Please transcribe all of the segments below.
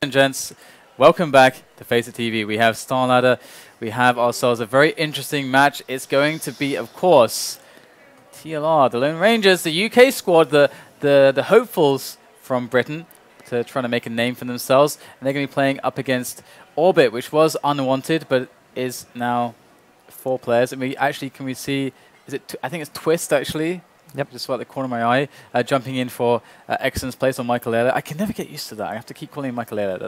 And gents, welcome back to Face It TV. We have STARLADDER. We have ourselves a very interesting match. It's going to be, of course, TLR, the Lone Rangers, the UK squad, the hopefuls from Britain, to trying to make a name for themselves. And they're going to be playing up against Orbit, which was unwanted, but is now 4 players. And we actually, can we see, is it? I think it's Twist, actually. Yep, just about the corner of my eye, jumping in for Excellent's place on Michael Ayler. I can never get used to that. I have to keep calling him Michael Ayler.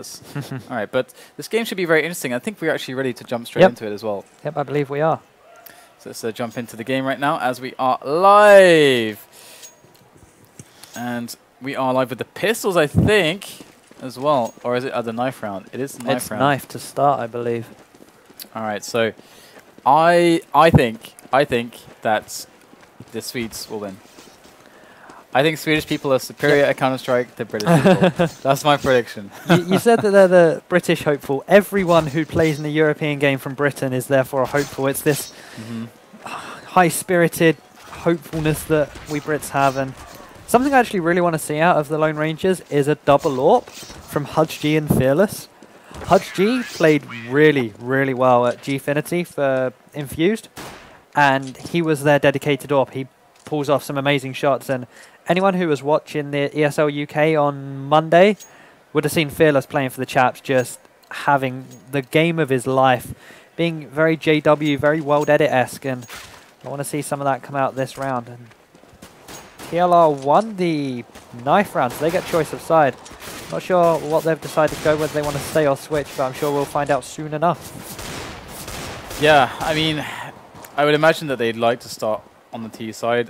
All right, but this game should be very interesting. I think we're actually ready to jump straight into it as well. Yep, I believe we are. So let's jump into the game right now as we are live. And we are live with the pistols, I think, as well. Or is it the knife round? It is the knife round. It's knife to start, I believe. All right, so I think that the Swedes will win. I think Swedish people are superior at Counter-Strike to British people. That's my prediction. You said that they're the British hopeful. Everyone who plays in a European game from Britain is therefore a hopeful. It's this high-spirited hopefulness that we Brits have. And something I actually really want to see out of the Lone Rangers is a double AWP from hudzG and Fearless. hudzG played really, really well at Gfinity for Infused. And he was their dedicated AWP. He pulls off some amazing shots. And anyone who was watching the ESL UK on Monday would have seen Fearless playing for the Chaps, just having the game of his life, being very JW, very World Edit-esque. And I want to see some of that come out this round. And TLR won the knife round, so they get choice of side. Not sure what they've decided to go, whether they want to stay or switch, but I'm sure we'll find out soon enough. Yeah, I mean, I would imagine that they'd like to start on the T side.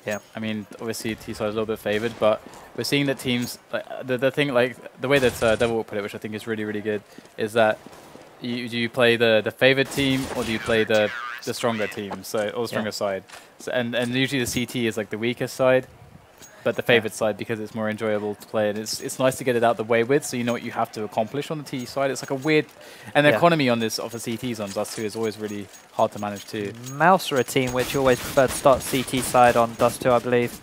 Yeah, I mean, obviously T side is a little bit favored, but we're seeing that teams, the thing, like the way that Devil will put it, which I think is really, really good, is that do you play the favored team or do you play the stronger team, so or the stronger side? So, and usually the CT is like the weakest side, but the favored side because it's more enjoyable to play, and it's nice to get it out the way with, so you know what you have to accomplish on the T side. It's like a weird, and the economy on this of the CTs on Dust 2 is always really hard to manage too. Mouse are a team which always prefer to start CT side on Dust 2, I believe.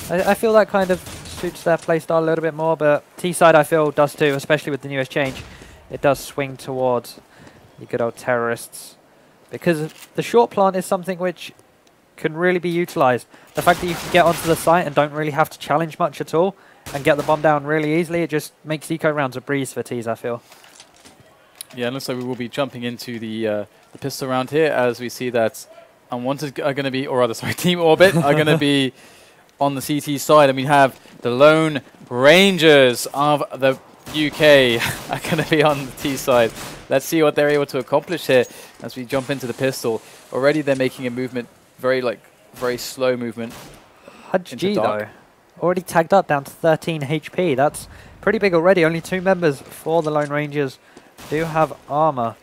I feel that kind of suits their playstyle a little bit more, but T side I feel Dust 2, especially with the newest change, it does swing towards the good old terrorists, because the short plant is something which can really be utilized. The fact that you can get onto the site and don't really have to challenge much at all and get the bomb down really easily, it just makes eco rounds a breeze for T's, I feel. Yeah, it looks like we will be jumping into the pistol round here, as we see that Unwanted are going to be, or rather, sorry, Team Orbit are going to be on the CT side, and we have the Lone Rangers of the UK are going to be on the T side. Let's see what they're able to accomplish here as we jump into the pistol. Already they're making a movement, very slow movement. hudzG though, already tagged up down to 13 HP. That's pretty big already. Only 2 members for the Lone Rangers do have armor.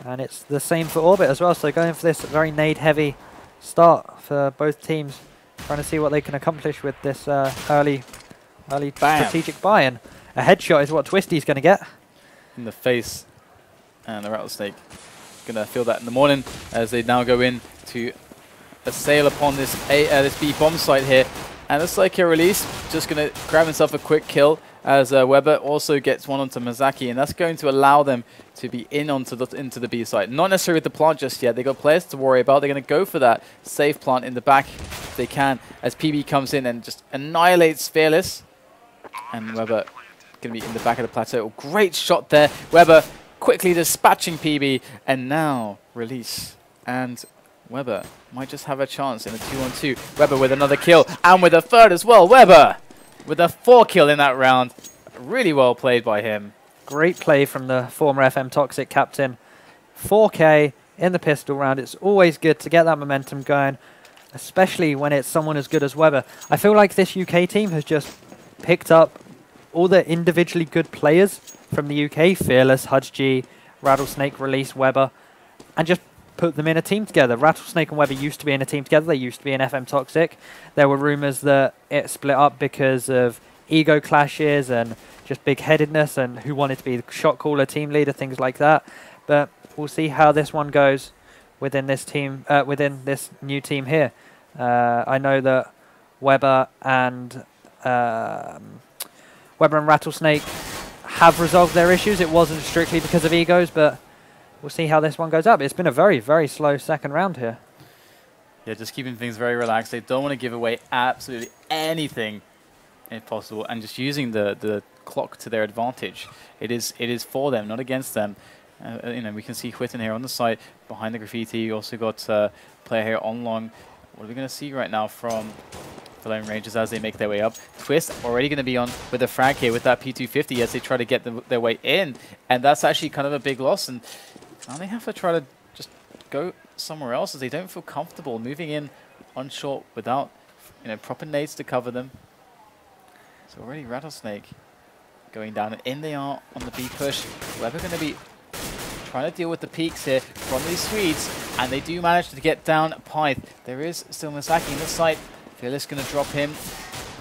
And it's the same for Orbit as well. So going for this very nade-heavy start for both teams. Trying to see what they can accomplish with this early strategic buy-in. A headshot is what Twisty's going to get. In the face. And the RattlesnK going to feel that in the morning as they now go in to assail upon this B bomb site here. And looks like a release. Just going to grab himself a quick kill as Weber also gets one onto Maxaki. And that's going to allow them to be in into the B site. Not necessarily with the plant just yet. They've got players to worry about. They're going to go for that safe plant in the back if they can, as PB comes in and just annihilates Fearless. And Weber going to be in the back of the plateau. Great shot there. Weber quickly dispatching PB, and now release. And Weber might just have a chance in a 2-on-2. Weber with another kill, and with a third as well. Weber with a 4 kill in that round. Really well played by him. Great play from the former FM Toxic captain. 4K in the pistol round. It's always good to get that momentum going, especially when it's someone as good as Weber. I feel like this UK team has just picked up all the individually good players from the UK, Fearless, hudzG, RattlesnK, Release, Weber, and just put them in a team together. RattlesnK and Weber used to be in a team together. They used to be in FM Toxic. There were rumors that it split up because of ego clashes and just big-headedness and who wanted to be the shot caller, team leader, things like that. But we'll see how this one goes within this team, within this new team here. I know that Weber and RattlesnK have resolved their issues. It wasn't strictly because of egos, but we'll see how this one goes up. It's been a very, very slow second round here. Yeah, just keeping things very relaxed. They don't want to give away absolutely anything if possible, and just using the clock to their advantage. It is for them, not against them. You know, we can see SKYTTEN here on the side behind the graffiti. You also got player here on long. What are we going to see right now from the Lone Rangers as they make their way up? Twist already going to be on with a frag here with that P250 as they try to get their way in, and that's actually kind of a big loss. And now they have to try to just go somewhere else as they don't feel comfortable moving in on short without, you know, proper nades to cover them. So already RattlesnK going down, and in they are on the B push. Weber going to be trying to deal with the peaks here from these Swedes, and they do manage to get down pyth. There is still Maxaki in the site. Fearless going to drop him,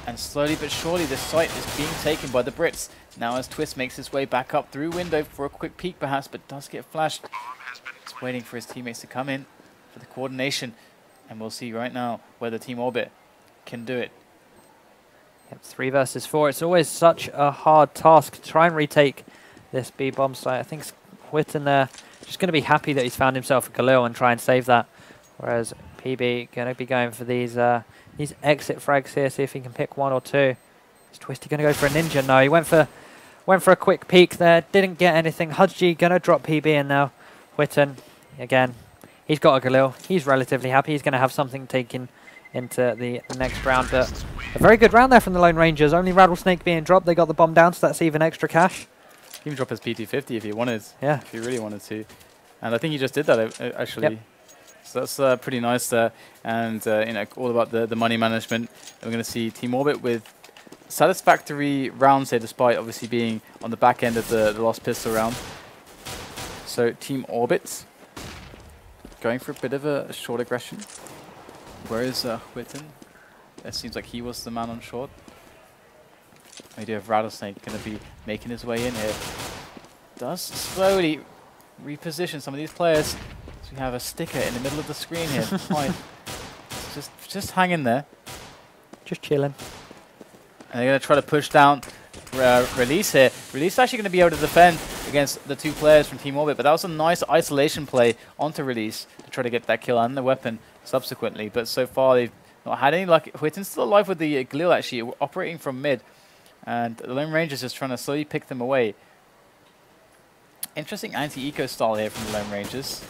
and slowly but surely the site is being taken by the Brits. Now as Twist makes his way back up through window for a quick peek perhaps, but does get flashed. Just waiting for his teammates to come in for the coordination, and we'll see right now whether Team Orbit can do it. Yep, 3 versus 4. It's always such a hard task to try and retake this B bomb site. I think SKYTTEN there just going to be happy that he's found himself a Galil and try and save that. Whereas PB going to be going for these exit frags here, see if he can pick 1 or 2. Is Twisty going to go for a ninja? No, he went for a quick peek there, didn't get anything. hudzG going to drop PB in now. SKYTTEN, again, he's got a Galil. He's relatively happy. He's going to have something taken into the next round, but a very good round there from the Lone Rangers. Only RattlesnK being dropped. They got the bomb down, so that's even extra cash. You can drop his PT50 if you wanted. Yeah. If you really wanted to. And I think he just did that, actually. Yep. So that's pretty nice there. And, you know, all about the money management. And we're going to see Team Orbit with satisfactory rounds here, despite obviously being on the back end of the lost pistol round. So Team Orbit going for a bit of a short aggression. Where is SKYTTEN? It seems like he was the man on short. We do have RattlesnK going to be making his way in here. Does slowly reposition some of these players. So we have a sticker in the middle of the screen here. Fine. Just hang in there. Just chilling. And they're going to try to push down Release here. Release is actually going to be able to defend against the 2 players from Team Orbit, but that was a nice isolation play onto Release to try to get that kill and the weapon subsequently. But so far they've not had any luck. SKYTTEN's still alive with the Galil actually, operating from mid. And the Lone Rangers just trying to slowly pick them away. Interesting anti-eco style here from the Lone Rangers.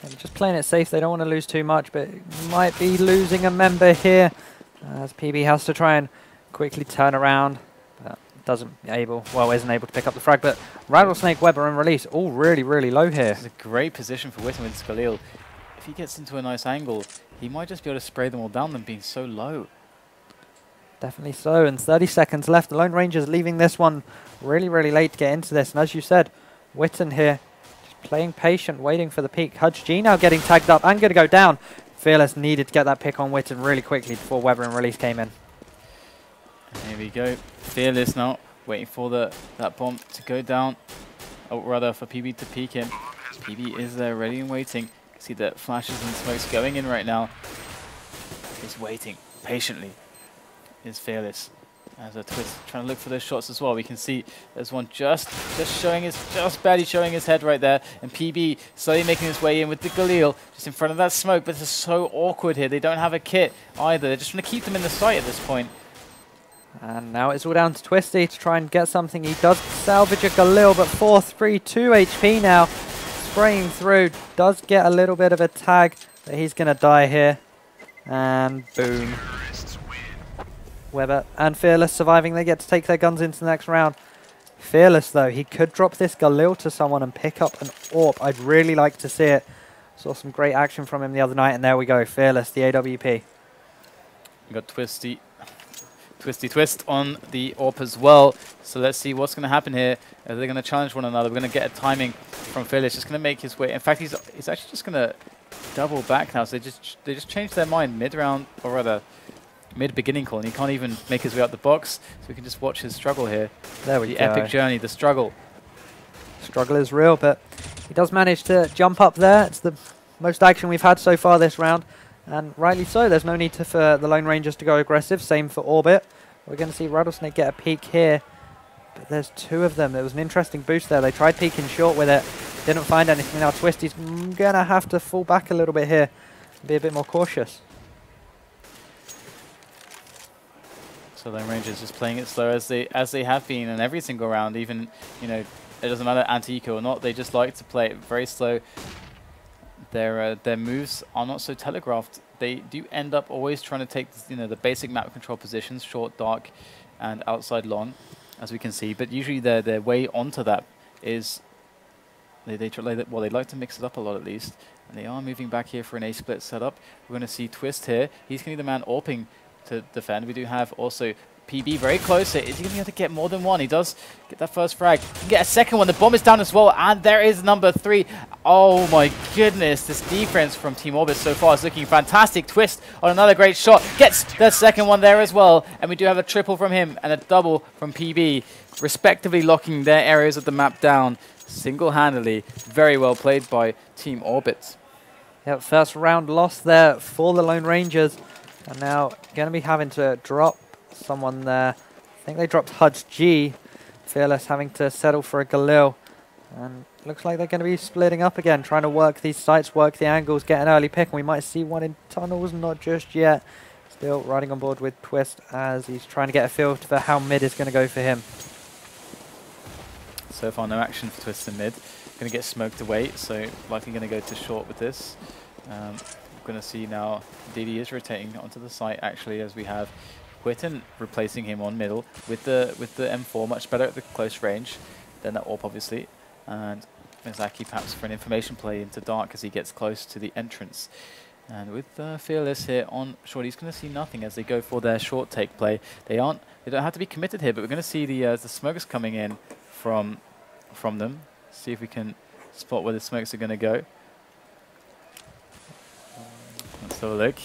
And just playing it safe, they don't want to lose too much, but might be losing a member here. As PB has to try and quickly turn around. But isn't able to pick up the frag. But RattlesnK, Weber and Release all really, really low here. This is a great position for SKYTTEN with his Galil. If he gets into a nice angle, he might just be able to spray them all down, them being so low. Definitely so, and 30 seconds left. The Lone Rangers leaving this one really, really late to get into this. And as you said, SKYTTEN here just playing patient, waiting for the peak. hudzG now getting tagged up and going to go down. Fearless needed to get that pick on SKYTTEN really quickly before Weber and Release came in. And here we go. Fearless now waiting for that bomb to go down. Or rather for PB to peek him. PB is there ready and waiting. See the flashes and smokes going in right now. He's waiting patiently. Is Fearless as a Twist trying to look for those shots as well. We can see there's one just barely showing his head right there, and PB slowly making his way in with the Galil just in front of that smoke. But it's so awkward here. They don't have a kit either. They're just trying to keep them in the sight at this point. And now it's all down to Twisty to try and get something. He does salvage a Galil, but 4-3, 2 HP now. Spraying through, does get a little bit of a tag, but he's going to die here. And boom. Weber and Fearless surviving. They get to take their guns into the next round. Fearless, though, he could drop this Galil to someone and pick up an AWP. I'd really like to see it. Saw some great action from him the other night, and there we go. Fearless, the AWP. We got Twisty Twist on the AWP as well. So let's see what's going to happen here. They're going to challenge one another. We're going to get a timing from Fearless. Just going to make his way. In fact, he's actually just going to double back now. So they just changed their mind mid-round, or rather mid-beginning call, and he can't even make his way out the box. So we can just watch his struggle here. There we go. The epic journey, the struggle. Struggle is real, but he does manage to jump up there. It's the most action we've had so far this round, and rightly so. There's no need for the Lone Rangers to go aggressive. Same for Orbit. We're going to see RattlesnK get a peek here. but there's two of them. There was an interesting boost there. They tried peeking short with it, didn't find anything. Now Twisty's gonna have to fall back a little bit here, be a bit more cautious. So Lone Rangers just playing it slow as they have been in every single round. Even, you know, it doesn't matter anti-eco or not. They just like to play it very slow. Their moves are not so telegraphed. They do end up always trying to take, you know, the basic map control positions, short, dark, and outside long, as we can see. But usually their way onto that is they like to mix it up a lot at least. And they are moving back here for an A-split setup. We're going to see Twist here. He's going to be the man AWPing to defend. We do have also PB very close. Is he going to be able to get more than one? He does get that first frag. He can get a second one. The bomb is down as well. And there is number 3. Oh my goodness. This defense from Team Orbit so far is looking fantastic. Twist on another great shot. Gets the second one there as well. And we do have a triple from him and a double from PB, respectively locking their areas of the map down single-handedly. Very well played by Team Orbit. Yep, first round loss there for the Lone Rangers. And now going to be having to drop someone there. I think they dropped hudzG. Fearless having to settle for a Galil. And looks like they're going to be splitting up again, trying to work these sites, work the angles, get an early pick. And we might see one in tunnels, not just yet. Still riding on board with Twist as he's trying to get a feel for how mid is going to go for him. So far, no action for Twist in mid. Going to get smoked away, so likely going to go to short with this. Going to see now DD is rotating onto the site actually, as we have SKYTTEN replacing him on middle with the M4, much better at the close range than that AWP obviously, and Maxaki perhaps for an information play into dark as he gets close to the entrance. And with Fearless here on short, he's going to see nothing as they go for their short take play. They don't have to be committed here, but we're going to see the smokes coming in from them. See if we can spot where the smokes are going to go. Let's have a look.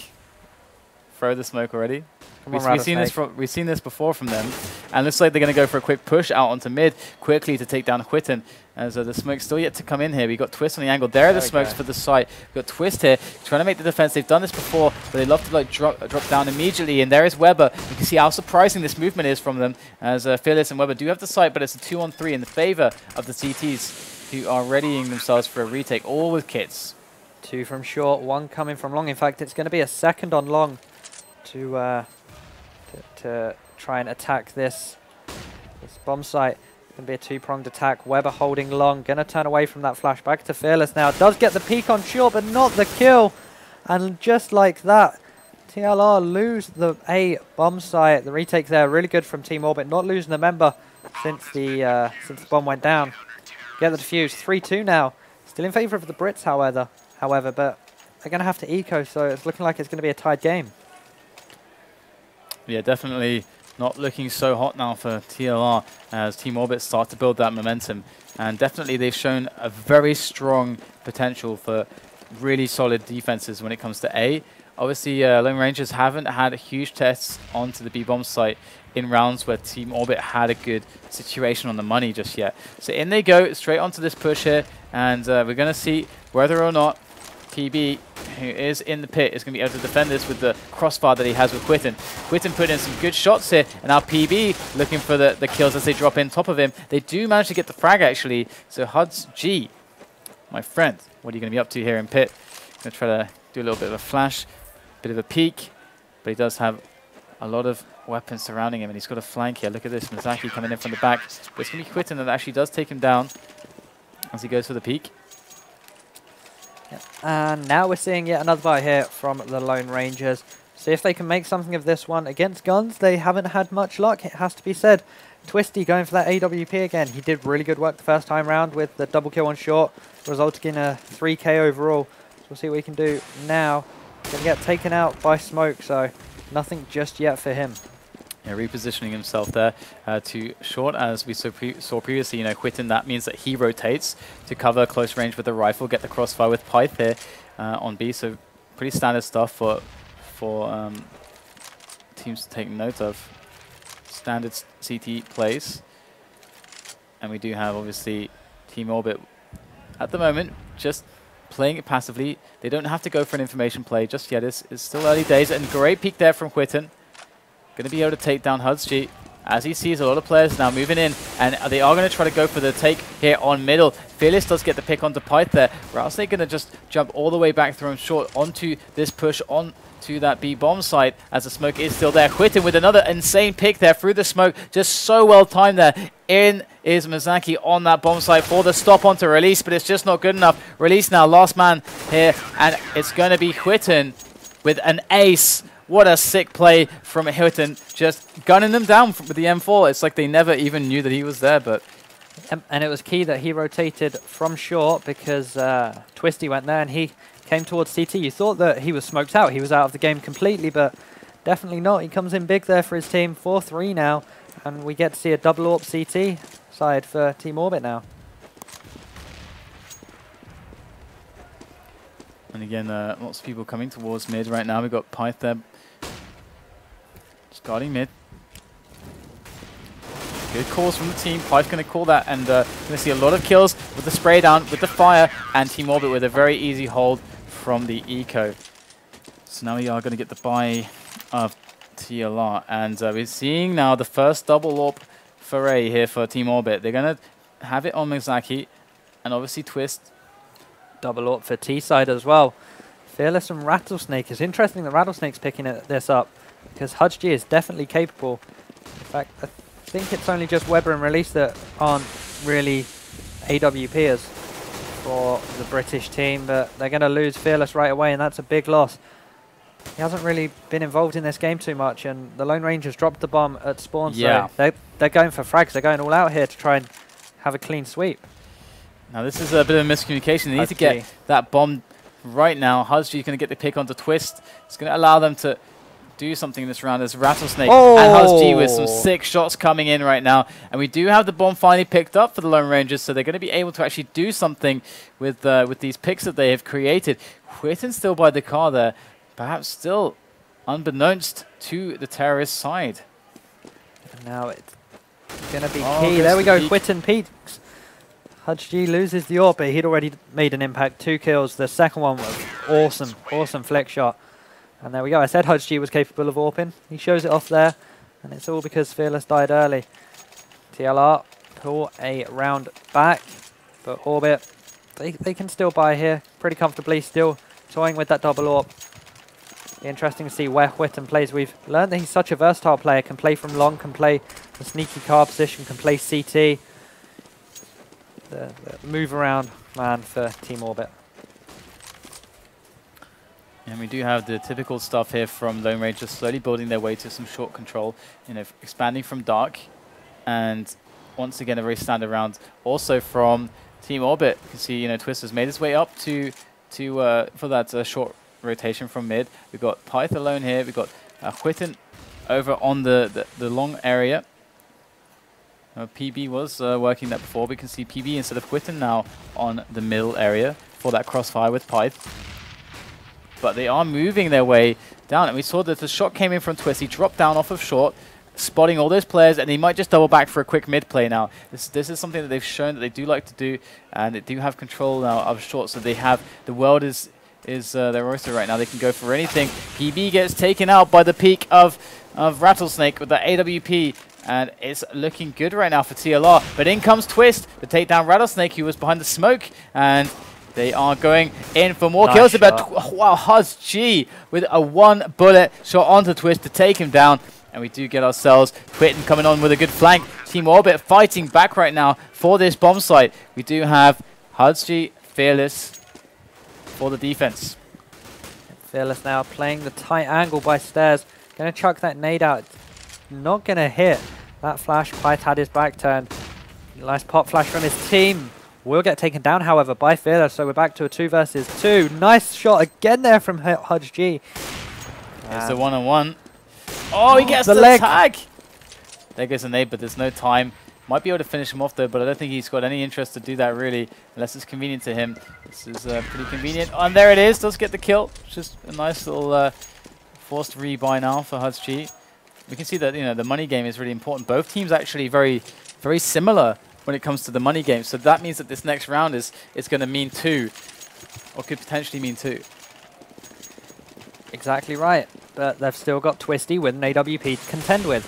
Throw the smoke already. We've seen this before from them, and looks like they're going to go for a quick push out onto mid quickly to take down SKYTTEN. As the smoke's still yet to come in here. We got Twist on the angle. There are the smokes for the site. We've got Twist here trying to make the defense. They've done this before, but they love to like drop down immediately. And there is Weber. You can see how surprising this movement is from them. As Fearless and Weber do have the site, but it's a 2-on-3 in the favor of the CTs, who are readying themselves for a retake, all with kits. 2 from short, 1 coming from long. In fact, it's going to be a second on long to try and attack this bomb site. It's going to be a 2-pronged attack. Weber holding long, going to turn away from that flash. Back to Fearless now. Does get the peek on short, but not the kill. And just like that, TLR lose the A bomb site. The retake there, really good from Team Orbit, not losing a member since the bomb went down. Get the defuse. 3-2 now. Still in favor of the Brits, however, but they're going to have to eco, so it's looking like it's going to be a tied game. Yeah, definitely not looking so hot now for TLR as Team Orbit start to build that momentum. And definitely they've shown a very strong potential for really solid defenses when it comes to A. Obviously, Lone Rangers haven't had huge tests onto the B-bomb site in rounds where Team Orbit had a good situation on the money just yet. So in they go, straight onto this push here, and we're going to see whether or not PB, who is in the pit, is going to be able to defend this with the crossfire that he has with SKYTTEN. SKYTTEN put in some good shots here, and now PB looking for the kills as they drop in top of him. They do manage to get the frag, actually. So hudzG, my friend, what are you going to be up to here in pit? Going to try to do a little bit of a flash, bit of a peek, but he does have a lot of weapons surrounding him, and he's got a flank here. Look at this, Maxaki coming in from the back. But it's going to be SKYTTEN that actually does take him down as he goes for the peek. Yep. And now we're seeing yet another buy here from the Lone Rangers. See if they can make something of this one. Against guns, they haven't had much luck, it has to be said. Twisty going for that AWP again. He did really good work the first time round with the double kill on short, resulting in a 3k overall. So we'll see what he can do now. Going to get taken out by smoke, so nothing just yet for him. Yeah, repositioning himself there to short, as we saw previously. You know, SKYTTEN, that means that he rotates to cover close range with the rifle, get the crossfire with pyth here on B. So pretty standard stuff for teams to take note of. Standard CT plays. And we do have, obviously, Team Orbit at the moment just playing it passively. They don't have to go for an information play just yet. It's still early days. And great peek there from SKYTTEN. Going to be able to take down hudzG. as he sees a lot of players now moving in, and they are going to try to go for the take here on middle. Fearless does get the pick onto pyth there. RattlesnK going to just jump all the way back, throw him short onto this push on to that B bomb site as the smoke is still there. SKYTTEN with another insane pick there through the smoke, just so well timed there. In is Maxaki on that bomb site for the stop onto Release, but it's just not good enough. Release now, last man here, and it's going to be SKYTTEN with an ace. What a sick play from SKYTTEN, just gunning them down with the M4. It's like they never even knew that he was there, but... And it was key that he rotated from short because Twisty went there and he came towards CT. You thought that he was smoked out. He was out of the game completely, but definitely not. He comes in big there for his team. 4-3 now, and we get to see a double AWP CT side for Team Orbit now. And again, lots of people coming towards mid right now. We've got pyth there, just guarding mid. Good calls from the team. pyth going to call that, and going to see a lot of kills with the spray down, with the fire, and Team Orbit with a very easy hold from the eco. So now we are going to get the buy of TLR, and we're seeing now the first double AWP foray here for Team Orbit. They're going to have it on Maxaki, and obviously Twist. Double AWP for T side as well. Fearless and RattlesnK. It's interesting that RattlesnK's picking this up because hudzG is definitely capable. In fact, I think it's only just Weber and Release that aren't really AWPers for the British team, but they're going to lose Fearless right away, and that's a big loss. He hasn't really been involved in this game too much, and the Lone Rangers dropped the bomb at spawn, so they're going for frags. They're going all out here to try and have a clean sweep. Now this is a bit of a miscommunication. They need to get that bomb right now. hudzG is going to get the pick onto Twist. It's going to allow them to do something in this round as RattlesnK and hudzG with some sick shots coming in right now. And we do have the bomb finally picked up for the Lone Rangers, so they're going to be able to actually do something with these picks that they have created. SKYTTEN still by the car there, perhaps still unbeknownst to the terrorist side. And now it's going to be key. There we go, SKYTTEN peaks. hudzG loses the AWP, but he'd already made an impact. 2 kills. The second one was awesome, awesome flick shot. And there we go. I said hudzG was capable of AWPing. He shows it off there, and it's all because Fearless died early. TLR pull a round back, but Orbit, they can still buy here pretty comfortably, still toying with that double AWP. Interesting to see where SKYTTEN plays. We've learned that he's such a versatile player, can play from long, can play the sneaky car position, can play CT. The move around man for Team Orbit. And we do have the typical stuff here from Lone Rangers slowly building their way to some short control, expanding from dark, and once again a very standard round. Also from Team Orbit, you can see Twist has made his way up to for that short rotation from mid. We've got pyth alone here. We've got SKYTTEN over on the long area. PB was working that before. We can see PB instead of SKYTTEN now on the middle area for that crossfire with pyth. But they are moving their way down, and we saw that the shot came in from Twist. He dropped down off of short, spotting all those players, and he might just double back for a quick mid play now. This is something that they've shown that they do like to do, and they do have control now of short, so they have the world is their oyster right now. They can go for anything. PB gets taken out by the peak of RattlesnK with the AWP, and it's looking good right now for TLR. But in comes Twist to take down RattlesnK, who was behind the smoke, and they are going in for more kills. Wow, hudzG with a 1 bullet shot onto Twist to take him down. And we do get ourselves SKYTTEN coming on with a good flank. Team Orbit fighting back right now for this bomb site. We do have hudzG, Fearless for the defense. Fearless now playing the tight angle by stairs. Going to chuck that nade out. Not going to hit. That flash, pyth had his back turned. Nice pop flash from his team. Will get taken down, however, by Fearless, so we're back to a 2 versus 2. Nice shot again there from hudzG. There's the one-on-one. Oh, he gets the tag! There goes the nade, but there's no time. Might be able to finish him off, though, but I don't think he's got any interest to do that, really, unless it's convenient to him. This is pretty convenient. Oh, and there it is. Does get the kill. Just a nice little forced rebuy now for hudzG. We can see that, the money game is really important. Both teams actually very, very similar when it comes to the money game. So that means that this next round is going to mean 2, or could potentially mean 2. Exactly right. But they've still got Twisty with an AWP to contend with.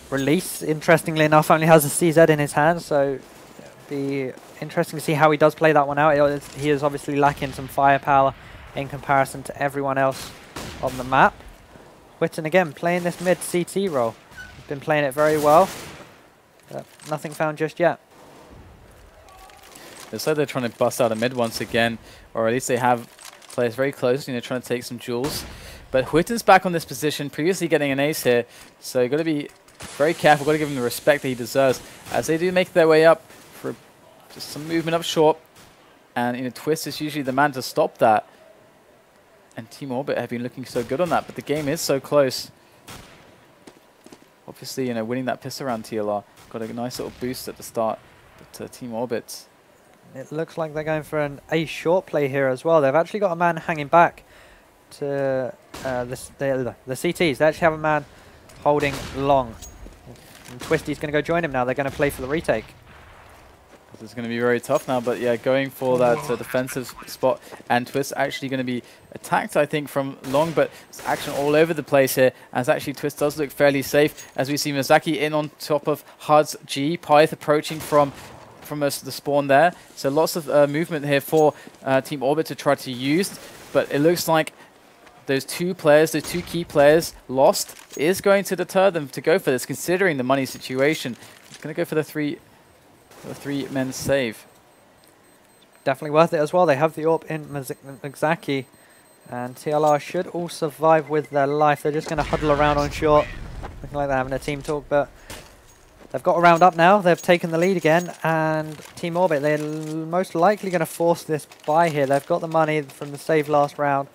Release, interestingly enough, only has a CZ in his hand, so it'll be interesting to see how he does play that one out. He is obviously lacking some firepower in comparison to everyone else on the map. SKYTTEN again playing this mid CT role. He's been playing it very well, but nothing found just yet. Looks like they're trying to bust out a mid once again, or at least they have players very close, trying to take some jewels. But SKYTTEN's back on this position, previously getting an ace here, so you've got to be very careful, got to give him the respect that he deserves, as they do make their way up for just some movement up short. And Twist is usually the man to stop that. And Team Orbit have been looking so good on that, but the game is so close. Obviously, winning that pistol round, TLR got a nice little boost at the start, but Team Orbit. It looks like they're going for an ace short play here as well. They've actually got a man hanging back to the CTs. They actually have a man holding long. And Twisty's going to go join him now. They're going to play for the retake. This is going to be very tough now, but yeah, going for that defensive spot, and Twist actually going to be attacked, I think, from long, but it's action all over the place here, as actually Twist does look fairly safe, as we see Maxaki in on top of hudzG, pyth approaching from the spawn there. So lots of movement here for Team Orbit to try to use, but it looks like those two key players lost is going to deter them to go for this, considering the money situation. It's going to go for the three men save. Definitely worth it as well. They have the AWP in Maxaki, and TLR should all survive with their life. They're just going to huddle around on short, looking like they're having a team talk, but they've got a round up now. They've taken the lead again, and Team Orbit, they're most likely going to force this buy here. They've got the money from the save last round.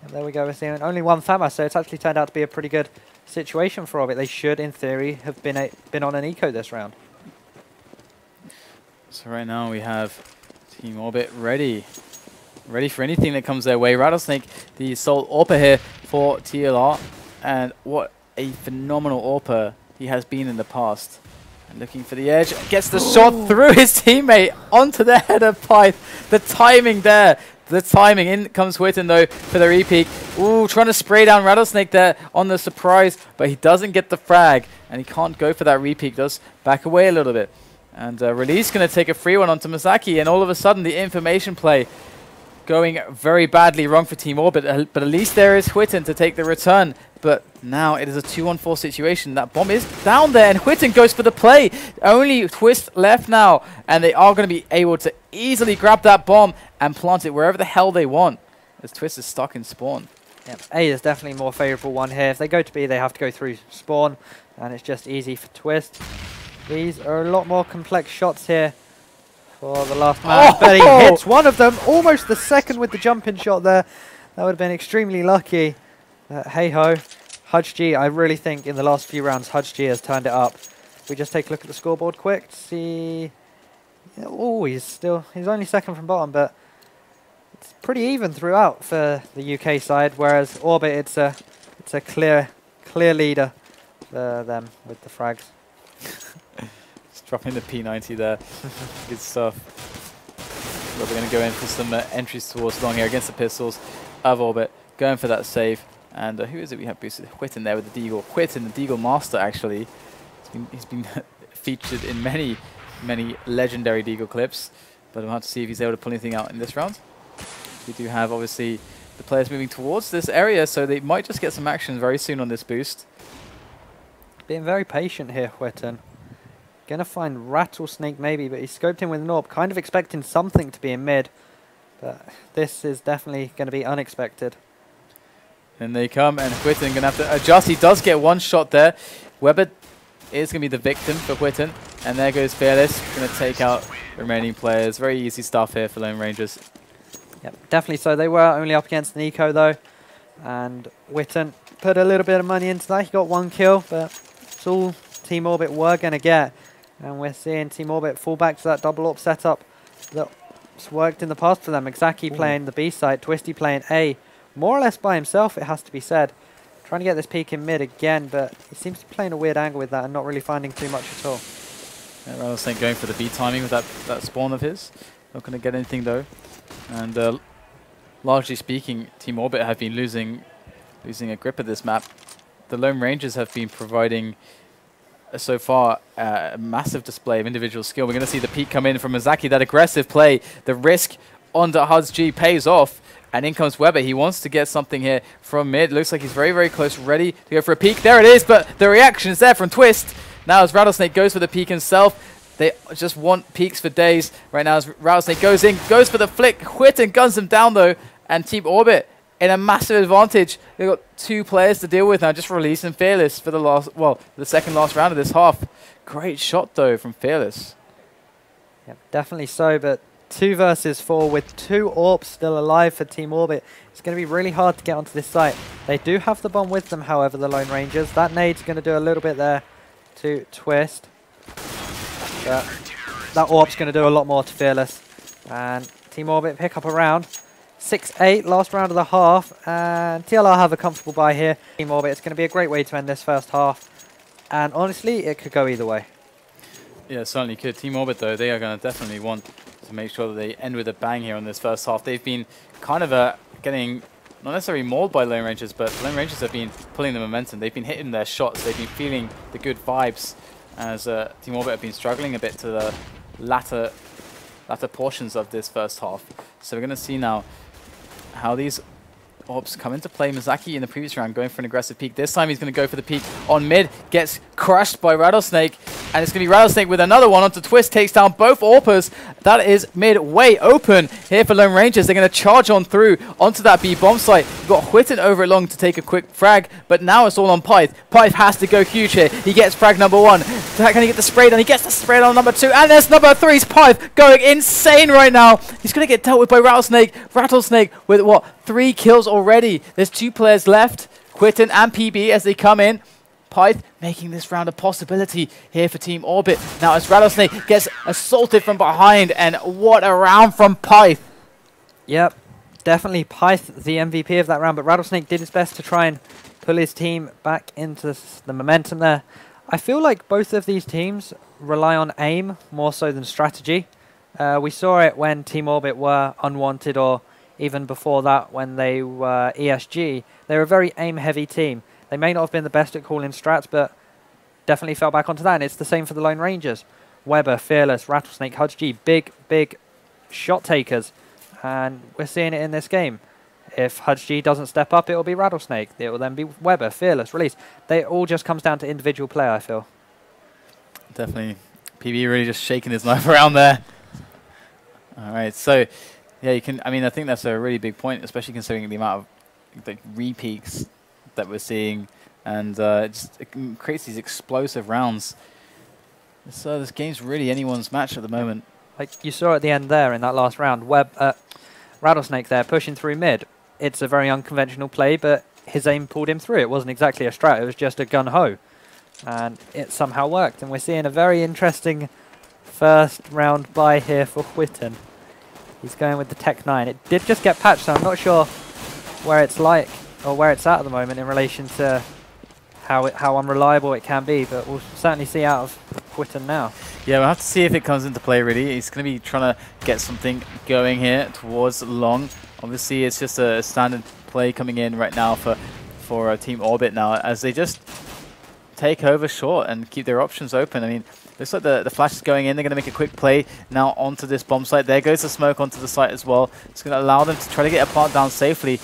And there we go. We're seeing only one FAMA, so it's actually turned out to be a pretty good situation for Orbit. They should, in theory, have been on an eco this round. So right now we have Team Orbit ready for anything that comes their way. RattlesnK, the sole AWPer here for TLR, and what a phenomenal AWPer he has been in the past. And looking for the edge, gets the shot through his teammate onto the head of pyth. The timing there. The timing. In comes SKYTTEN though for the repeat. Ooh, trying to spray down RattlesnK there on the surprise, but he doesn't get the frag, and he can't go for that repeat. Does back away a little bit. And Release going to take a free one onto Maxaki, and all of a sudden the information play going very badly wrong for Team Orbit, but at least there is SKYTTEN to take the return. But now it is a 2-on-4 situation. That bomb is down there, and SKYTTEN goes for the play. Only Twist left now, and they are going to be able to easily grab that bomb and plant it wherever the hell they want, as Twist is stuck in spawn. Yep. A is definitely more favourable one here. If they go to B, they have to go through spawn, and it's just easy for Twist. These are a lot more complex shots here for the last man, but he hits one of them, almost the second with the jump-in shot there. That would have been extremely lucky. Hey-ho. hudzG, I really think in the last few rounds, hudzG has turned it up. If we just take a look at the scoreboard quick to see... Oh, he's only second from bottom, but it's pretty even throughout for the UK side, whereas Orbit, it's a clear leader for them with the frags. Just dropping the P90 there. Good stuff. Well, we're going to go in for some entries towards long here against the pistols of Orbit. Going for that save. And who is it we have boosted? SKYTTEN there with the Deagle. SKYTTEN, the Deagle master, actually. He's been featured in many legendary Deagle clips. But we'll have to see if he's able to pull anything out in this round. We do have, obviously, the players moving towards this area, so they might just get some action very soon on this boost. Being very patient here, SKYTTEN. Gonna find RattlesnK maybe, but he scoped in with an AWP, kind of expecting something to be in mid. But this is definitely going to be unexpected. And they come, and SKYTTEN going to have to adjust. He does get one shot there. Weber is going to be the victim for SKYTTEN. And there goes Fearless, going to take out the remaining players. Very easy stuff here for Lone Rangers. Yep, definitely so. They were only up against an eco though. And SKYTTEN put a little bit of money into that. He got one kill, but it's all Team Orbit were going to get. And we're seeing Team Orbit fall back to that double AWP setup that's worked in the past for them. Maxaki playing the B side, Twisty playing A. More or less by himself, it has to be said. Trying to get this peek in mid again, but he seems to be playing a weird angle with that and not really finding too much at all. Yeah, RattlesnK going for the B timing with that spawn of his. Not going to get anything though. And largely speaking, Team Orbit have been losing a grip of this map. The Lone Rangers have been providing so far, a massive display of individual skill. We're going to see the peak come in from Maxaki. That aggressive play, the risk onto hudzG pays off. And in comes Weber. He wants to get something here from mid. Looks like he's very, very close, ready to go for a peek. There it is, but the reaction is there from Twist. Now as RattlesnK goes for the peek himself, they just want peeks for days. Right now as RattlesnK goes in, goes for the flick. Quitten guns him down though, and Team Orbit in a massive advantage. They've got 2 players to deal with now, just releasing Fearless for the last, well, the second last round of this half. Great shot though from Fearless. Yeah, definitely so, but 2 versus 4 with 2 AWPs still alive for Team Orbit. It's going to be really hard to get onto this site. They do have the bomb with them, however, the Lone Rangers. That nade's going to do a little bit there to Twist. But that AWP's going to do a lot more to Fearless. And Team Orbit pick up a round. 6-8, last round of the half. And TLR have a comfortable bye here. Team Orbit, it's going to be a great way to end this first half. And honestly, it could go either way. Yeah, it certainly could. Team Orbit, though, they are going to definitely want to make sure that they end with a bang here on this first half. They've been kind of getting, not necessarily mauled by Lone Rangers, but Lone Rangers have been pulling the momentum. They've been hitting their shots. They've been feeling the good vibes as Team Orbit have been struggling a bit to the latter portions of this first half. So we're going to see now how these AWPs come into play. Maxaki in the previous round going for an aggressive peek. This time he's going to go for the peek on mid. Gets crushed by RattlesnK. And it's going to be RattlesnK with another one onto Twist. Takes down both AWPers. That is mid way open here for Lone Rangers. They're going to charge on through onto that B bomb site. You've got Quitten over it long to take a quick frag. But now it's all on pyth. pyth has to go huge here. He gets frag number 1. Can he get the spray done? He gets the spray on number 2. And there's number 3's pyth going insane right now. He's going to get dealt with by RattlesnK. RattlesnK with what? 3 kills already. There's 2 players left. Quitten and PB as they come in. pyth making this round a possibility here for Team Orbit. Now as RattlesnK gets assaulted from behind, and what a round from pyth. Yep, definitely pyth the MVP of that round, but RattlesnK did his best to try and pull his team back into the momentum there. I feel like both of these teams rely on aim more so than strategy. We saw it when Team Orbit were unwanted, or even before that when they were ESG. They were a very aim-heavy team. They may not have been the best at calling strats, but definitely fell back onto that. And it's the same for the Lone Rangers. Weber, Fearless, RattlesnK, hudzG, big shot takers. And we're seeing it in this game. If hudzG doesn't step up, it will be RattlesnK. It will then be Weber, Fearless, Release. It all just comes down to individual play, I feel. Definitely. PB really just shaking his knife around there. All right, so yeah, you can. I mean, I think that's a really big point, especially considering the amount of the re-peaks that we're seeing, and it creates these explosive rounds. So this game's really anyone's match at the moment. Like you saw at the end there in that last round, RattlesnK there pushing through mid. It's a very unconventional play, but his aim pulled him through. It wasn't exactly a strat, it was just a gun-ho. And it somehow worked, and we're seeing a very interesting first round bye here for Quitten. He's going with the Tech 9. It did just get patched, so I'm not sure where it's like, or where it's at the moment in relation to how unreliable it can be, but we'll certainly see out of Quitten now. Yeah, we'll have to see if it comes into play, really. He's going to be trying to get something going here towards long. Obviously, it's just a standard play coming in right now for Team Orbit now, as they just take over short and keep their options open. I mean, looks like the flash is going in. They're going to make a quick play now onto this bomb site. There goes the smoke onto the site as well. It's going to allow them to try to get a plant down safely.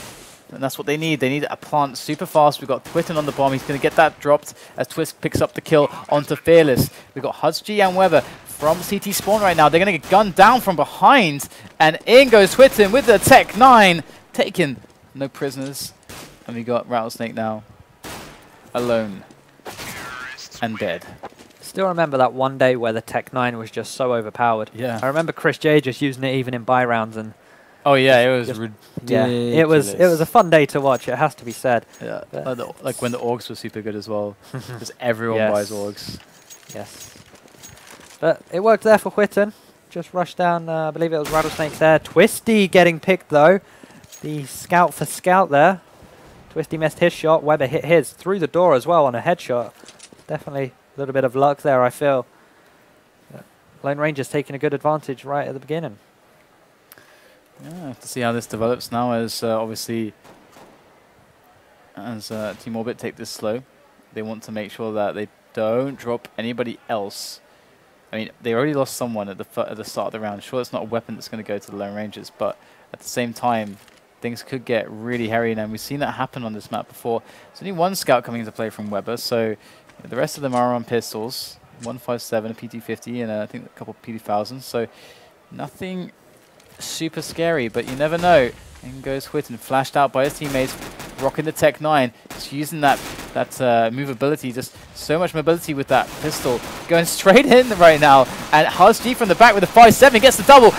And that's what they need. They need a plant super fast. We've got Quitten on the bomb. He's going to get that dropped as Twist picks up the kill onto Fearless. We've got hudzG and Weber from CT spawn right now. They're going to get gunned down from behind. And in goes Quitten with the Tech 9. Taken. No prisoners. And we got RattlesnK now alone and dead. Still remember that one day where the Tech 9 was just so overpowered. Yeah. I remember Chris J just using it even in buy rounds, and oh yeah, it was ridiculous. Yeah, it was a fun day to watch. It has to be said. Yeah, like when the Orgs were super good as well, because everyone buys Orgs. Yes, but it worked there for Quitten. Just rushed down. I believe it was RattlesnK there. Twisty getting picked though. The scout for scout there. Twisty missed his shot. Weber hit his through the door as well on a headshot. Definitely a little bit of luck there, I feel. Lone Ranger's taking a good advantage right at the beginning. Yeah, I have to see how this develops now, as obviously as Team Orbit take this slow. They want to make sure that they don't drop anybody else. I mean, they already lost someone at the start of the round. Sure, it's not a weapon that's going to go to the Lone Rangers, but at the same time, things could get really hairy, and we've seen that happen on this map before. There's only one scout coming into play from Weber, so the rest of them are on pistols. 157, a PT50, and I think a couple of PT1000s, so nothing super scary, but you never know. In goes HKYTTEN, flashed out by his teammates, rocking the Tech 9, just using that movability, just so much mobility with that pistol, going straight in right now, and hudzG from the back with a 5-7 gets the double,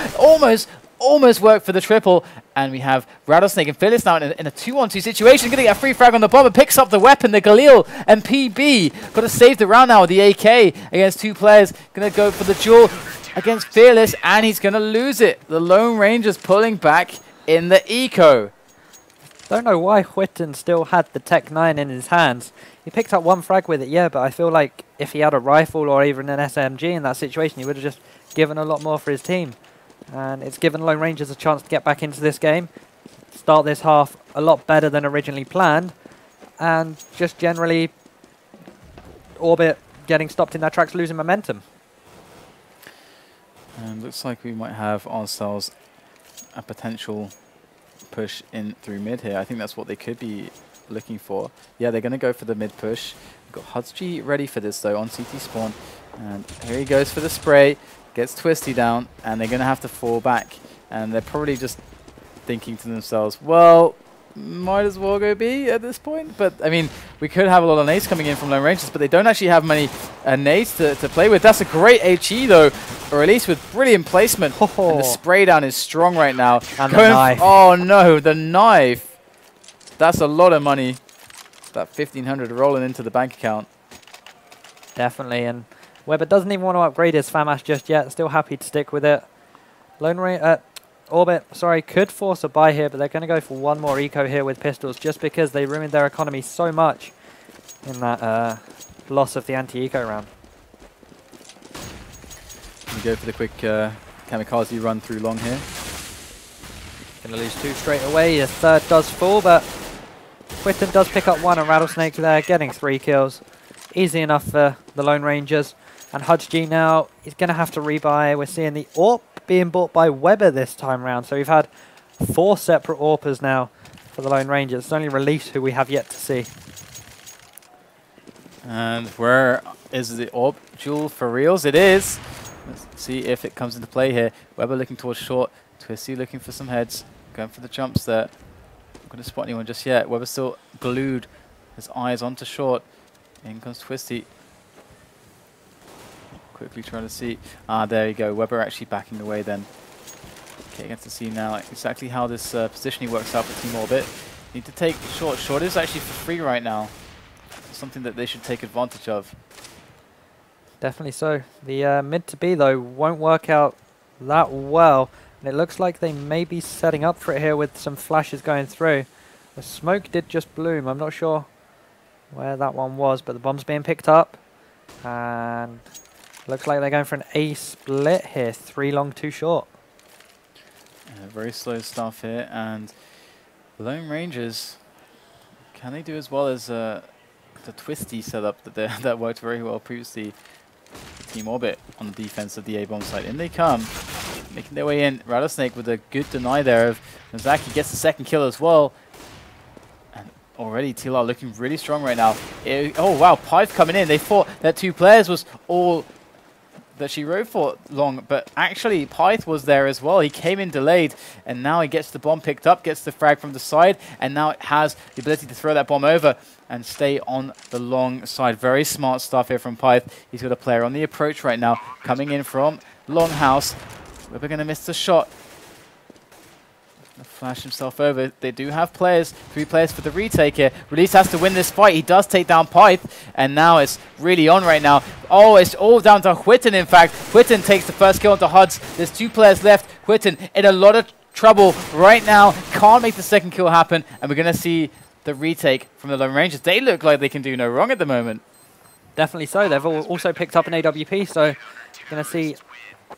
almost worked for the triple, and we have RattlesnK and fearless now in a 2-on-2 situation, gonna get a free frag on the bomber, picks up the weapon, the Galil, and PB, gotta save the round now with the AK against 2 players, gonna go for the duel against fearless, and he's gonna lose it. The Lone Rangers pulling back in the eco. Don't know why HKYTTEN still had the Tech 9 in his hands. He picked up 1 frag with it, yeah, but I feel like if he had a rifle or even an SMG in that situation, he would have just given a lot more for his team. And it's given Lone Rangers a chance to get back into this game, start this half a lot better than originally planned, and just generally Orbit getting stopped in their tracks, losing momentum. And looks like we might have ourselves a potential push in through mid here. I think that's what they could be looking for. Yeah, they're going to go for the mid push. We've got hudzG ready for this though on CT spawn. And here he goes for the spray. Gets Twisty down, and they're going to have to fall back. And they're probably just thinking to themselves, well, might as well go B at this point. But, I mean, we could have a lot of nades coming in from Lone Rangers, but they don't actually have many nades to play with. That's a great HE, though, or at least with brilliant placement. And the spray down is strong right now. And the knife. Oh, no, the knife. That's a lot of money. That 1,500 rolling into the bank account. Definitely, and Weber doesn't even want to upgrade his FAMAS just yet. Still happy to stick with it. Orbit, sorry, could force a buy here, but they're going to go for 1 more eco here with pistols just because they ruined their economy so much in that loss of the anti-eco round. We go for the quick kamikaze run through long here. Going to lose 2 straight away. His third does fall, but HKYTTEN does pick up 1 and RattlesnK there, getting 3 kills. Easy enough for the Lone Rangers. And hudzG now is going to have to rebuy. We're seeing the AWP being bought by Weber this time round. So we've had 4 separate AWPers now for the Lone Rangers. It's only Release who we have yet to see. And where is the AWP duel for reals? It is. Let's see if it comes into play here. Weber looking towards short. Twisty looking for some heads. Going for the jumps there. Not going to spot anyone just yet. Weber still glued his eyes onto short. In comes Twisty. Quickly trying to see. Ah, there you go. Weber actually backing away then. Okay, gets to see now exactly how this positioning works out for Team Orbit. Need to take short. Short is actually for free right now. Something that they should take advantage of. Definitely so. The mid to B, though, won't work out that well. And it looks like they may be setting up for it here with some flashes going through. The smoke did just bloom. I'm not sure where that one was, but the bomb's being picked up. And looks like they're going for an A split here. 3 long, 2 short. Very slow stuff here. And Lone Rangers, can they do as well as the Twisty setup that worked very well previously? Team Orbit on the defense of the A-bomb site. In they come, making their way in. RattlesnK with a good deny there of Maxaki gets the 2nd kill as well. And already TLR looking really strong right now. Oh wow, pyth coming in. They thought that 2 players was all that she rode for long, but actually pyth was there as well. He came in delayed, and now he gets the bomb picked up, gets the frag from the side, and now it has the ability to throw that bomb over and stay on the long side. Very smart stuff here from pyth. He's got a player on the approach right now, coming in from Longhouse. We're going to miss the shot. Flash himself over. They do have players, 3 players for the retake here. Release has to win this fight. He does take down pyth, and now it's really on right now. Oh, it's all down to HKYTTEN, in fact. HKYTTEN takes the first kill onto hudzG. There's 2 players left. HKYTTEN in a lot of trouble right now. Can't make the 2nd kill happen, and we're going to see the retake from the Lone Rangers. They look like they can do no wrong at the moment. Definitely so. They've also picked up an AWP, so going to see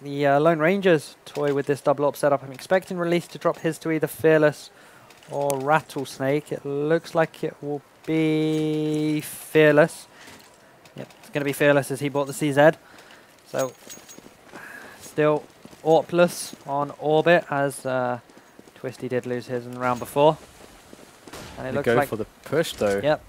the Lone Rangers toy with this double op setup. I'm expecting Release to drop his to either Fearless or RattlesnK. It looks like it will be Fearless. Yep, going to be Fearless as he bought the CZ. So still AWPless on Orbit as Twisty did lose his in the round before. And it looks go like for the push though. Yep.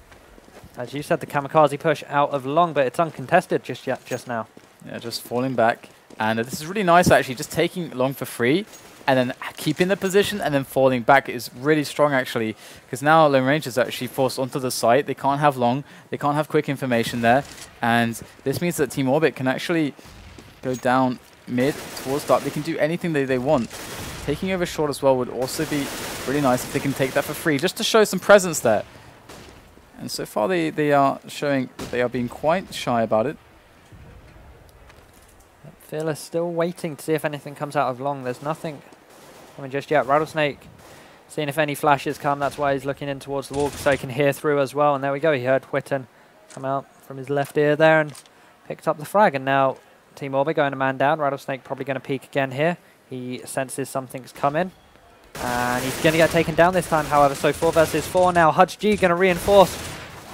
As you said, the kamikaze push out of long, but it's uncontested just now. Yeah, just falling back. And this is really nice actually, just taking long for free and then keeping the position and then falling back is really strong actually, because now Lone Rangers are actually forced onto the site. They can't have long, they can't have quick information there, and this means that Team Orbit can actually go down mid towards dark. They can do anything they want. Taking over short as well would also be really nice if they can take that for free, just to show some presence there. And so far they are showing that they are being quite shy about it. Fearless still waiting to see if anything comes out of long. There's nothing coming just yet. RattlesnK seeing if any flashes come. That's why he's looking in towards the wall so he can hear through as well. And there we go. He heard SKYTTEN come out from his left ear there and picked up the frag. And now Team Orbit going a man down. RattlesnK probably going to peek again here. He senses something's coming. And he's going to get taken down this time, however. So 4 versus 4 now. hudzG going to reinforce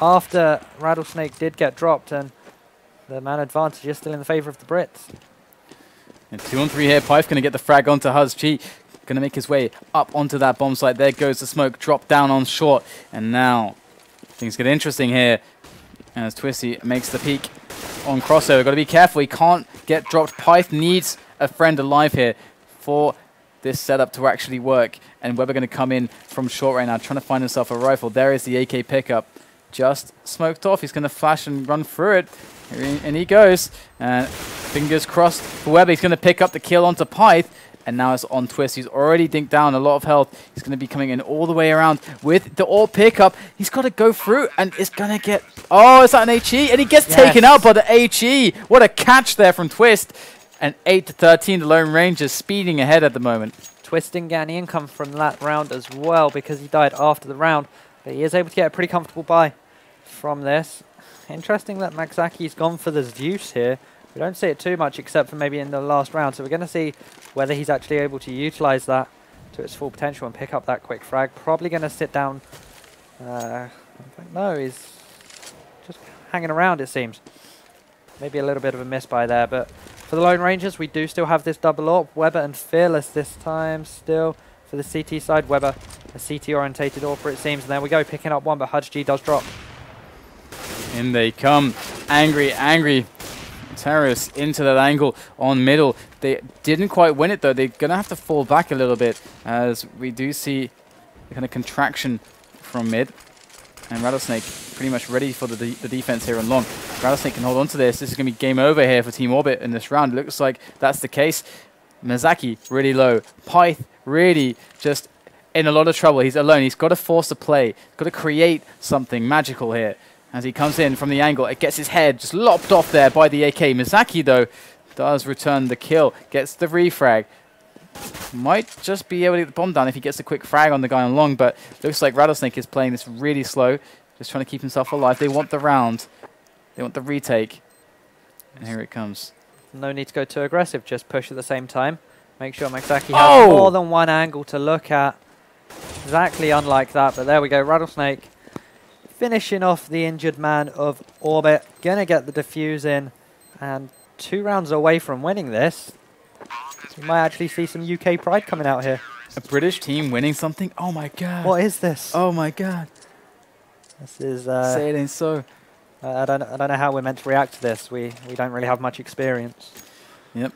after RattlesnK did get dropped. And the man advantage is still in the favor of the Brits. And 2 on 3 here. pyth going to get the frag onto hudzG. Going to make his way up onto that bomb site. There goes the smoke. Drop down on short. And now things get interesting here as Twisty makes the peek on crossover. Got to be careful. He can't get dropped. pyth needs a friend alive here for this setup to actually work. And Weber going to come in from short right now, trying to find himself a rifle. There is the AK pickup. Just smoked off. He's going to flash and run through it. And he goes. And fingers crossed for Weber. He's going to pick up the kill onto pyth. And now it's on Twist. He's already dinked down a lot of health. He's going to be coming in all the way around with the AWP pickup. He's got to go through and it's going to get... Oh, is that an HE? And he gets taken out by the HE. What a catch there from Twist. And 8-13, the Lone Rangers speeding ahead at the moment. Twisting getting income from that round as well because he died after the round. But he is able to get a pretty comfortable buy from this. Interesting that Maxaki's gone for the Zeus here. We don't see it too much except for maybe in the last round. So we're going to see whether he's actually able to utilize that to its full potential and pick up that quick frag. Probably going to sit down. No, he's just hanging around, it seems. Maybe a little bit of a miss by there. But for the Lone Rangers, we do still have this double AWP. Weber and Fearless this time still for the CT side. Weber, a CT-orientated AWPer, it seems. And there we go, picking up one, but hudzG does drop. In they come. Angry, angry. Terrorists into that angle on middle. They didn't quite win it though. They're going to have to fall back a little bit as we do see the kind of contraction from mid. And RattlesnK pretty much ready for the defense here on long. RattlesnK can hold on to this. This is going to be game over here for Team Orbit in this round. It looks like that's the case. Maxaki really low. pyth really just in a lot of trouble. He's alone. He's got to force a play. Got to create something magical here. As he comes in from the angle, it gets his head just lopped off there by the AK. Maxaki, though, does return the kill. Gets the refrag. Might just be able to get the bomb down if he gets a quick frag on the guy on long, but looks like RattlesnK is playing this really slow. Just trying to keep himself alive. They want the round. They want the retake. And here it comes. No need to go too aggressive. Just push at the same time. Make sure Maxaki has more than one angle to look at. Exactly unlike that, but there we go. RattlesnK finishing off the injured man of Orbit. Gonna get the defuse in. And 2 rounds away from winning this. We might actually see some UK pride coming out here. A British team winning something? Oh my god. What is this? Oh my god. This is... Say it ain't so. I don't know how we're meant to react to this. We don't really have much experience. Yep.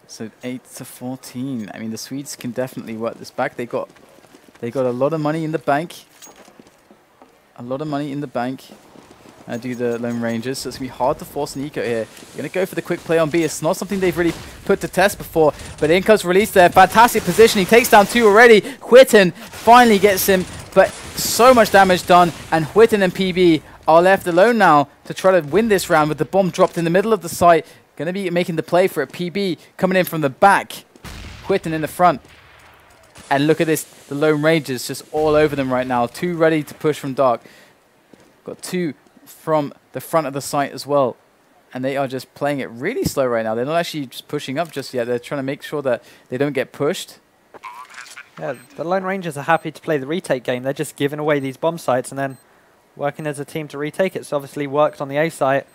So 8-14. I mean, the Swedes can definitely work this back. They got a lot of money in the bank. A lot of money in the bank. Do the Lone Rangers, so it's going to be hard to force an eco here. You're going to go for the quick play on B. It's not something they've really put to test before, but in comes release there. Fantastic position. He takes down 2 already. SKYTTEN finally gets him, but so much damage done, and SKYTTEN and PB are left alone now to try to win this round with the bomb dropped in the middle of the site. Going to be making the play for it. PB coming in from the back. SKYTTEN in the front. And look at this. The Lone Rangers just all over them right now. 2 ready to push from dark. Got 2 from the front of the site as well. And they are just playing it really slow right now. They're not actually just pushing up just yet. They're trying to make sure that they don't get pushed. Yeah, the Lone Rangers are happy to play the retake game. They're just giving away these bomb sites and then working as a team to retake it. So obviously worked on the A site.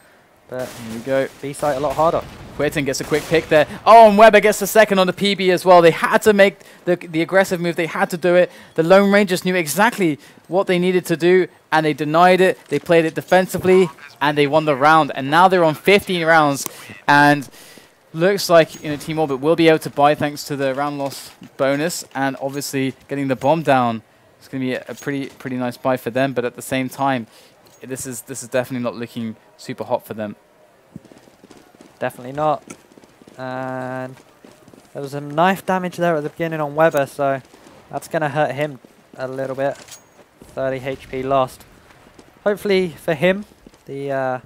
But here we go. B site a lot harder. SKYTTEN gets a quick pick there. Oh, and Weber gets the second on the PB as well. They had to make the aggressive move. They had to do it. The Lone Rangers knew exactly what they needed to do, and they denied it. They played it defensively, and they won the round. And now they're on 15 rounds, and looks like Team Orbit will be able to buy thanks to the round loss bonus, and obviously getting the bomb down. It's going to be a pretty nice buy for them. But at the same time, this is definitely not looking super hot for them. Definitely not. And there was some knife damage there at the beginning on Weber, so that's going to hurt him a little bit. 30 HP lost. Hopefully for him, the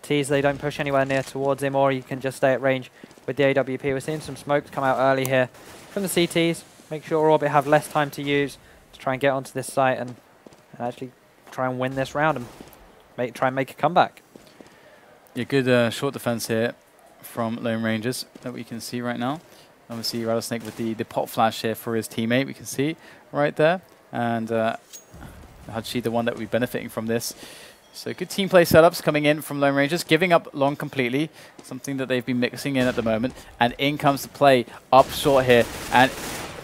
Ts, they don't push anywhere near towards him, or you can just stay at range with the AWP. We're seeing some smokes come out early here from the CTs. Make sure Orbit have less time to use to try and get onto this site and actually try and win this round and try and make a comeback. Yeah, good short defense here from Lone Rangers that we can see right now. Obviously, RattlesnK with the pop flash here for his teammate, we can see right there. And hudzG, the one that will be benefiting from this. So good team play setups coming in from Lone Rangers, giving up long completely, something that they've been mixing in at the moment. And in comes the play up short here. And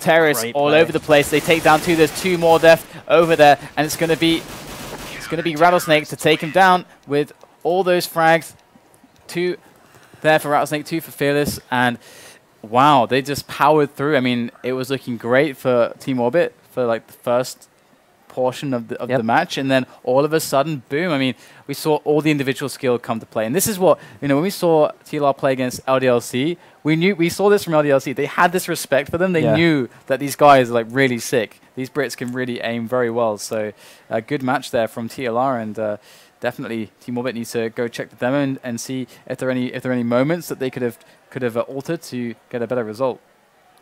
terrorists all over the place. They take down two. There's two more left over there. And it's going to be RattlesnK to take him down with all those frags. 2 there for RattlesnK, 2 for Fearless, and wow, they just powered through. I mean, it was looking great for Team Orbit for like the first portion of the match, and then all of a sudden, boom. I mean, we saw all the individual skill come to play, and this is what, when we saw TLR play against LDLC, we saw this from LDLC. They had this respect for them. They knew that these guys are like really sick. These Brits can really aim very well. So a good match there from TLR, and definitely Team Orbit needs to go check the demo and see if there are any moments that they could have altered to get a better result.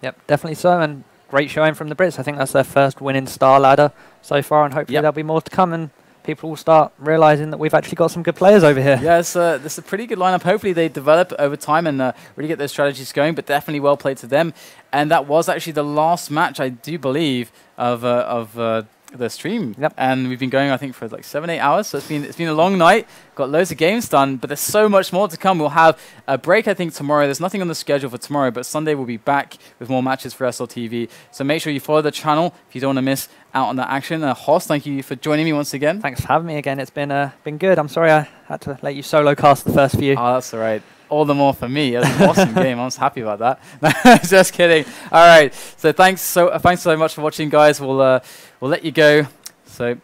Yep, definitely so, and great showing from the Brits. I think that's their first win in STARLADDER so far, and hopefully there'll be more to come, and people will start realizing that we've actually got some good players over here. Yeah, it's a pretty good lineup. Hopefully they develop over time and really get those strategies going, but definitely well played to them. And that was actually the last match, I do believe, of the stream. And we've been going, I think, for like 7-8 hours, so it's been a long night. Got loads of games done, but there's so much more to come. We'll have a break, I think, tomorrow. There's nothing on the schedule for tomorrow, but Sunday we'll be back with more matches for SLTV. So make sure you follow the channel if you don't want to miss out on that action. Hoss, thank you for joining me once again. Thanks for having me again. It's been good. I'm sorry I had to let you solo cast the first few. Oh, that's all right. All the more for me. It was an awesome game. I was happy about that. Just kidding. All right. So thanks so much for watching, guys. We'll let you go. So